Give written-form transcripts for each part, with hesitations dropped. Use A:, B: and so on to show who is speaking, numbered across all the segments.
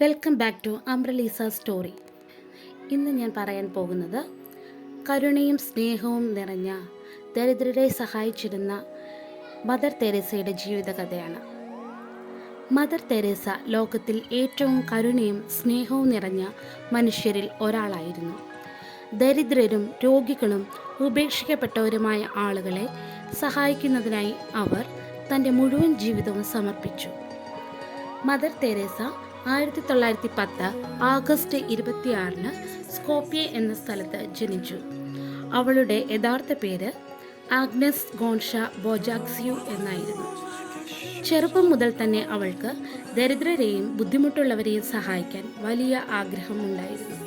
A: Welcome back to അംബ്രലീസ story. ഇന്ന് ഞാൻ പറയാൻ പോകുന്നത് കരുണയും സ്നേഹവും നിറഞ്ഞ ദരിദ്രരെ സഹായിച്ചിരുന്ന മദർ തെരേസയുടെ ജീവിതകഥയാണ്. മദർ തെരേസ ലോകത്തിൽ ഏറ്റവും കരുണയും സ്നേഹവും നിറഞ്ഞ മനുഷ്യരിൽ ഒരാളായിരുന്നു. ദരിദ്രരും രോഗികളും ഉപേക്ഷിക്കപ്പെട്ടവരുമായ ആളുകളെ സഹായിക്കുന്നതിനായി അവർ തൻ്റെ മുഴുവൻ ജീവിതവും സമർപ്പിച്ചു. മദർ തെരേസ 1910 ആഗസ്റ്റ് 26 സ്കോപ്യെ എന്ന സ്ഥലത്ത് ജനിച്ചു. അവളുടെ യഥാർത്ഥ പേര് ആഗ്നസ് ഗോൺഷ ബോജാക്സിയു എന്നായിരുന്നു. ചെറുപ്പം മുതൽ തന്നെ അവൾക്ക് ദരിദ്രരെയും ബുദ്ധിമുട്ടുള്ളവരെയും സഹായിക്കാൻ വലിയ ആഗ്രഹമുണ്ടായിരുന്നു.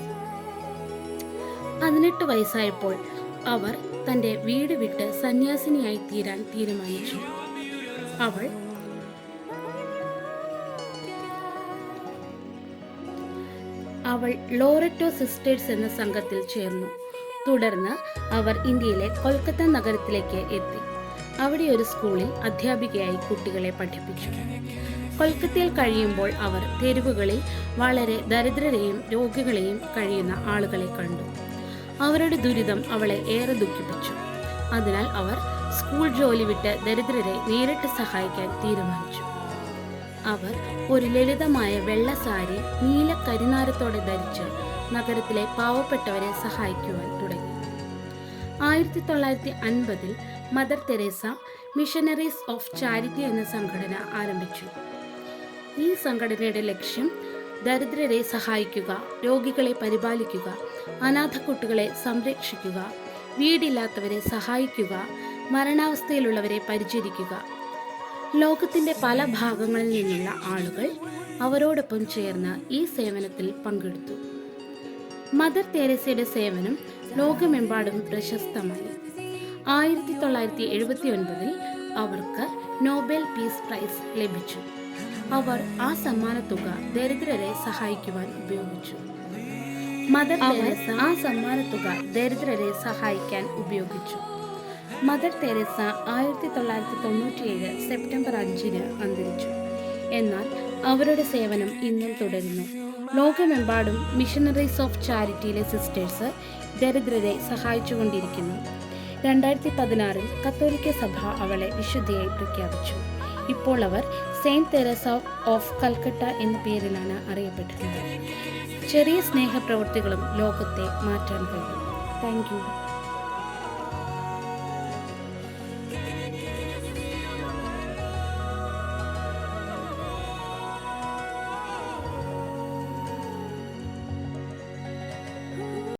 A: 18 വയസ്സായപ്പോൾ അവർ തൻ്റെ വീട് വിട്ട് സന്യാസിനിയായി തീരാൻ തീരുമാനിച്ചു. അവൾ ലോററ്റോ സിസ്റ്റേഴ്സ് എന്ന സംഘത്തിൽ ചേർന്നു. തുടർന്ന് അവർ ഇന്ത്യയിലെ കൊൽക്കത്ത നഗരത്തിലേക്ക് എത്തി. അവിടെ ഒരു സ്കൂളിൽ അധ്യാപികയായി കുട്ടികളെ പഠിപ്പിച്ചു. കൊൽക്കത്തയിൽ കഴിയുമ്പോൾ അവർ തെരുവുകളിൽ വളരെ ദരിദ്രരെയും രോഗികളെയും കഴിയുന്ന ആളുകളെ കണ്ടു. അവരുടെ ദുരിതം അവളെ ഏറെ ദുഃഖിപ്പിച്ചു. അതിനാൽ അവർ സ്കൂൾ ജോലി വിട്ട് ദരിദ്രരെ നേരിട്ട് സഹായിക്കാൻ തീരുമാനിച്ചു. അവർ ഒരു ലളിതമായ വെള്ള സാരി നീല കരിനാരത്തോടെ ധരിച്ച് നഗരത്തിലെ പാവപ്പെട്ടവരെ സഹായിക്കുവാൻ തുടങ്ങി. 1950 Mother Teresa Missionaries of Charity എന്ന സംഘടന ആരംഭിച്ചു. ഈ സംഘടനയുടെ ലക്ഷ്യം ദരിദ്രരെ സഹായിക്കുക, രോഗികളെ പരിപാലിക്കുക, അനാഥ കുട്ടികളെ സംരക്ഷിക്കുക, വീടില്ലാത്തവരെ സഹായിക്കുക, മരണാവസ്ഥയിലുള്ളവരെ പരിചരിക്കുക. ലോകത്തിൻ്റെ പല ഭാഗങ്ങളിൽ നിന്നുള്ള ആളുകൾ അവരോടൊപ്പം ചേർന്ന് ഈ സേവനത്തിൽ പങ്കെടുത്തു. മദർ തെരേസയുടെ സേവനം ലോകമെമ്പാടും പ്രശസ്തമായി. 1979 അവർക്ക് നോബൽ പീസ് പ്രൈസ് ലഭിച്ചു. അവർ ആ സമ്മാനത്തുക ദരിദ്രരെ സഹായിക്കുവാൻ ഉപയോഗിച്ചു. മദർ തെരേസ 1997 സെപ്റ്റംബർ 5 അന്തരിച്ചു. എന്നാൽ അവരുടെ സേവനം ഇന്നും തുടരുന്നു. ലോകമെമ്പാടും മിഷനറീസ് ഓഫ് ചാരിറ്റിയിലെ സിസ്റ്റേഴ്സ് ദരിദ്രരെ സഹായിച്ചുകൊണ്ടിരിക്കുന്നു. 2016 കത്തോലിക്ക സഭ അവളെ വിശുദ്ധയായി പ്രഖ്യാപിച്ചു. ഇപ്പോൾ അവർ സെയിൻറ്റ് തെരേസ ഓഫ് കൽക്കട്ട എന്ന പേരിലാണ് അറിയപ്പെടുന്നത്. ചെറിയ സ്നേഹപ്രവൃത്തികളും ലോകത്തെ മാറ്റാൻ കഴിയും. Thank you.